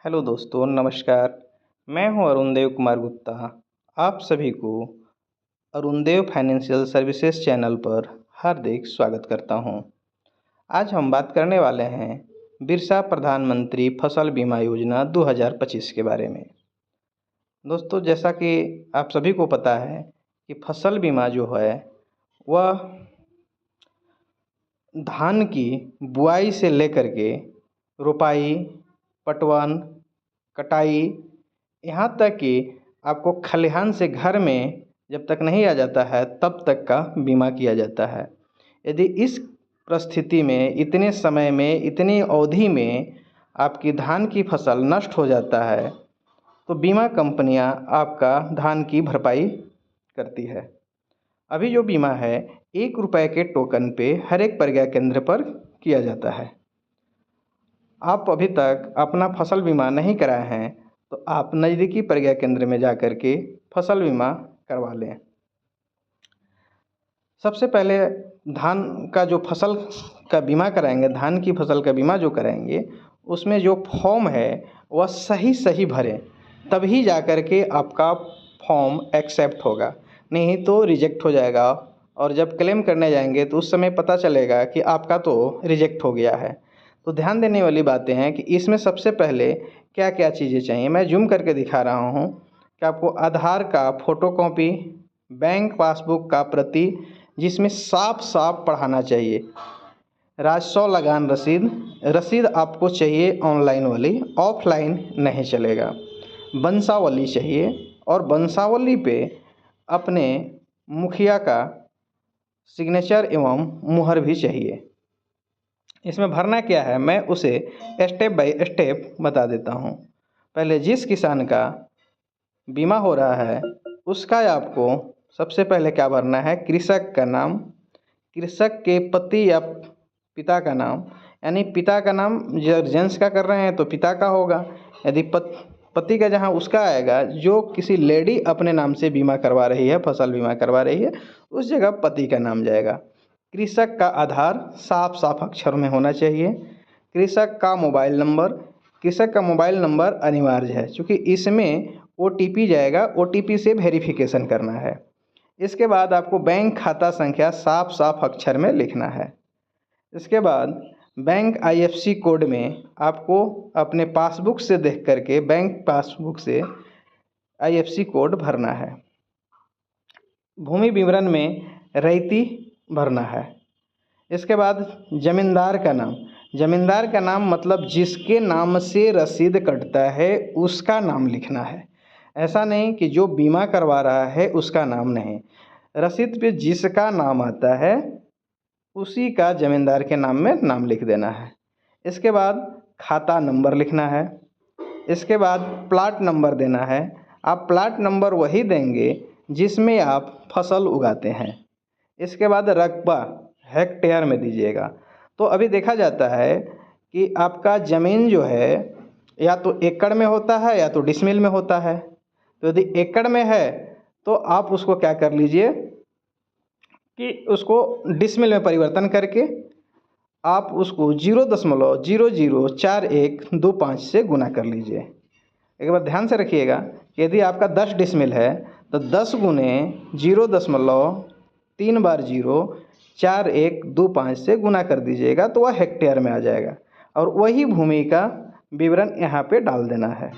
Hello दोस्तों, नमस्कार। मैं हूं अरुणदेव कुमार गुप्ता। आप सभी को अरुणदेव फाइनेंशियल सर्विसेज चैनल पर हार्दिक स्वागत करता हूं। आज हम बात करने वाले हैं बिरसा प्रधानमंत्री फसल बीमा योजना 2025 के बारे में। दोस्तों, जैसा कि आप सभी को पता है कि फसल बीमा जो है वह धान की बुआई से लेकर के रोपाई, पटवन, कटाई, यहाँ तक कि आपको खलिहान से घर में जब तक नहीं आ जाता है तब तक का बीमा किया जाता है। यदि इस परिस्थिति में, इतने समय में, इतनी अवधि में आपकी धान की फसल नष्ट हो जाता है तो बीमा कंपनियां आपका धान की भरपाई करती है। अभी जो बीमा है 1 रुपये के टोकन पे हर एक प्रज्ञा केंद्र पर किया जाता है। आप अभी तक अपना फसल बीमा नहीं कराए हैं तो आप नज़दीकी प्रज्ञा केंद्र में जा कर के फसल बीमा करवा लें। सबसे पहले धान का जो फसल का बीमा कराएंगे, धान की फसल का बीमा जो कराएंगे, उसमें जो फॉर्म है वह सही भरें, तभी जा कर के आपका फॉर्म एक्सेप्ट होगा, नहीं तो रिजेक्ट हो जाएगा। और जब क्लेम करने जाएंगे तो उस समय पता चलेगा कि आपका तो रिजेक्ट हो गया है। तो ध्यान देने वाली बातें हैं कि इसमें सबसे पहले क्या क्या चीज़ें चाहिए। मैं जूम करके दिखा रहा हूँ कि आपको आधार का फोटोकॉपी, बैंक पासबुक का प्रति जिसमें साफ साफ पढ़ाना चाहिए, राजस्व लगान रसीद आपको चाहिए ऑनलाइन वाली, ऑफलाइन नहीं चलेगा। वंशावली चाहिए और वंशावली पे अपने मुखिया का सिग्नेचर एवं मुहर भी चाहिए। इसमें भरना क्या है मैं उसे स्टेप बाय स्टेप बता देता हूँ। पहले जिस किसान का बीमा हो रहा है उसका आपको सबसे पहले क्या भरना है, कृषक का नाम, कृषक के पति या पिता का नाम, यानी पिता का नाम जेंट्स का कर रहे हैं तो पिता का होगा। यदि पति का जहाँ उसका आएगा, जो किसी लेडी अपने नाम से बीमा करवा रही है, फसल बीमा करवा रही है, उस जगह पति का नाम जाएगा। कृषक का आधार साफ साफ अक्षर में होना चाहिए। कृषक का मोबाइल नंबर अनिवार्य है, क्योंकि इसमें OTP जाएगा, OTP से वेरिफिकेशन करना है। इसके बाद आपको बैंक खाता संख्या साफ साफ अक्षर में लिखना है। इसके बाद बैंक IFSC कोड में आपको अपने पासबुक से देख करके, बैंक पासबुक से IFSC कोड भरना है। भूमि विवरण में रैयती भरना है। इसके बाद जमींदार का नाम मतलब जिसके नाम से रसीद कटता है उसका नाम लिखना है। ऐसा नहीं कि जो बीमा करवा रहा है उसका नाम नहीं, रसीद पे जिसका नाम आता है उसी का जमींदार के नाम में नाम लिख देना है। इसके बाद खाता नंबर लिखना है। इसके बाद प्लाट नंबर देना है। आप प्लाट नंबर वही देंगे जिसमें आप फसल उगाते हैं। इसके बाद रकबा हेक्टेयर में दीजिएगा। तो अभी देखा जाता है कि आपका ज़मीन जो है या तो एकड़ में होता है या तो डिसमिल में होता है। तो यदि एकड़ में है तो आप उसको क्या कर लीजिए कि उसको डिसमिल में परिवर्तन करके आप उसको 0.004125 से गुना कर लीजिए। एक बार ध्यान से रखिएगा कि यदि आपका 10 डिसमिल है तो 10 गुने 0.3 बार 04125 से गुना कर दीजिएगा तो वह हेक्टेयर में आ जाएगा। और वही भूमि का विवरण यहाँ पे डाल देना है।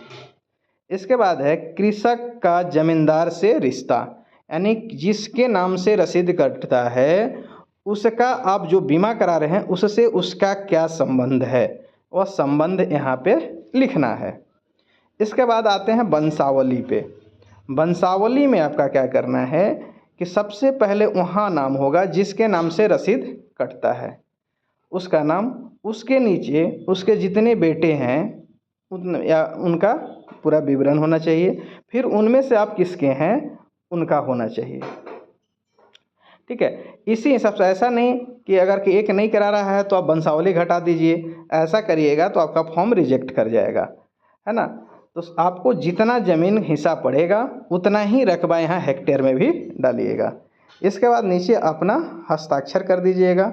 इसके बाद है कृषक का जमींदार से रिश्ता, यानी जिसके नाम से रसीद कटता है उसका आप जो बीमा करा रहे हैं उससे उसका क्या संबंध है, वह संबंध यहाँ पे लिखना है। इसके बाद आते हैं वंशावली पे। वंशावली में आपका क्या करना है कि सबसे पहले वहाँ नाम होगा जिसके नाम से रसीद कटता है, उसका नाम, उसके नीचे उसके जितने बेटे हैं या उनका पूरा विवरण होना चाहिए, फिर उनमें से आप किसके हैं उनका होना चाहिए। ठीक है, इसी हिसाब से, ऐसा नहीं कि अगर कि एक नहीं करा रहा है तो आप वंशावली घटा दीजिए, ऐसा करिएगा तो आपका फॉर्म रिजेक्ट कर जाएगा, है ना। तो आपको जितना ज़मीन हिस्सा पड़ेगा उतना ही रकबा यहाँ हेक्टेयर में भी डालिएगा। इसके बाद नीचे अपना हस्ताक्षर कर दीजिएगा।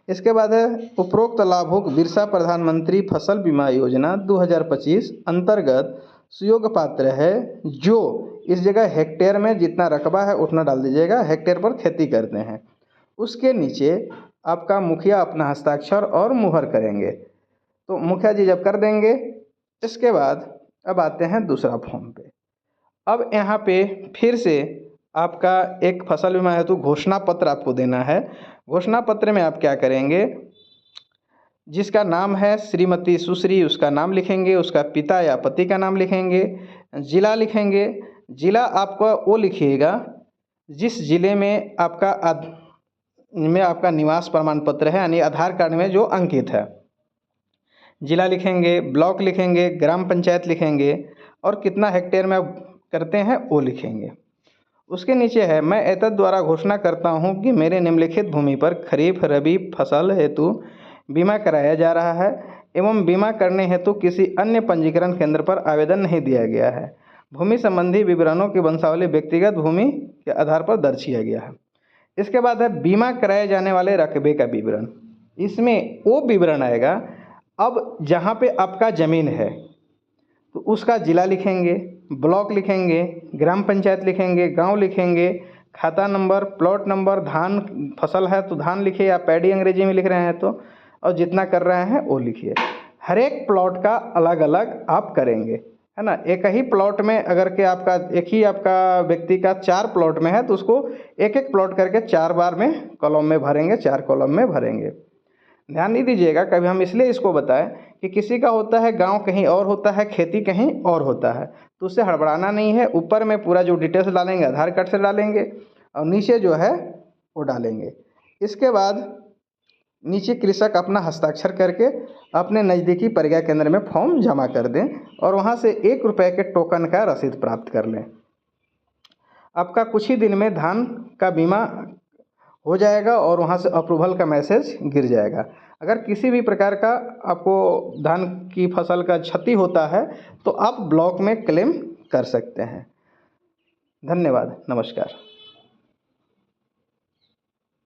इसके बाद है उपरोक्त लाभुक बिरसा प्रधानमंत्री फसल बीमा योजना 2025 अंतर्गत सुयोग्य पात्र है जो इस जगह हेक्टेयर में जितना रकबा है उतना डाल दीजिएगा, हेक्टेयर पर खेती करते हैं। उसके नीचे आपका मुखिया अपना हस्ताक्षर और मुहर करेंगे। तो मुखिया जी जब कर देंगे, इसके बाद अब आते हैं दूसरा फॉर्म पे। अब यहाँ पे फिर से आपका एक फसल बीमा हेतु घोषणा पत्र आपको देना है। घोषणा पत्र में आप क्या करेंगे, जिसका नाम है श्रीमती सुश्री उसका नाम लिखेंगे, उसका पिता या पति का नाम लिखेंगे, जिला लिखेंगे। जिला आपका वो लिखिएगा जिस जिले में आपका निवास प्रमाण पत्र है, यानी आधार कार्ड में जो अंकित है। जिला लिखेंगे, ब्लॉक लिखेंगे, ग्राम पंचायत लिखेंगे और कितना हेक्टेयर में आप करते हैं वो लिखेंगे। उसके नीचे है मैं एतद द्वारा घोषणा करता हूँ कि मेरे निम्नलिखित भूमि पर खरीफ रबी फसल हेतु बीमा कराया जा रहा है एवं बीमा करने हेतु किसी अन्य पंजीकरण केंद्र पर आवेदन नहीं दिया गया है। भूमि संबंधी विवरणों की वंशावली व्यक्तिगत भूमि के आधार पर दर्ज किया गया है। इसके बाद है बीमा कराए जाने वाले रकबे का विवरण। इसमें वो विवरण आएगा अब जहाँ पे आपका ज़मीन है तो उसका जिला लिखेंगे, ब्लॉक लिखेंगे, ग्राम पंचायत लिखेंगे, गांव लिखेंगे, खाता नंबर, प्लॉट नंबर, धान फसल है तो धान लिखिए या पैडी अंग्रेजी में लिख रहे हैं तो, और जितना कर रहे हैं वो लिखिए। हर एक प्लॉट का अलग अलग आप करेंगे, है ना। एक ही प्लॉट में अगर के आपका एक ही आपका व्यक्ति का 4 प्लॉट में है तो उसको एक एक प्लॉट करके 4 बार में कॉलम में भरेंगे, 4 कॉलम में भरेंगे। ध्यान नहीं दीजिएगा, कभी हम इसलिए इसको बताएं कि किसी का होता है गांव कहीं और होता है, खेती कहीं और होता है, तो उससे हड़बड़ाना नहीं है। ऊपर में पूरा जो डिटेल्स डालेंगे आधार कार्ड से डालेंगे और नीचे जो है वो डालेंगे। इसके बाद नीचे कृषक अपना हस्ताक्षर करके अपने नज़दीकी प्रज्ञा केंद्र में फॉर्म जमा कर दें और वहाँ से 1 रुपये के टोकन का रसीद प्राप्त कर लें। आपका कुछ ही दिन में धान का बीमा हो जाएगा और वहाँ से अप्रूवल का मैसेज गिर जाएगा। अगर किसी भी प्रकार का आपको धान की फसल का क्षति होता है तो आप ब्लॉक में क्लेम कर सकते हैं। धन्यवाद, नमस्कार।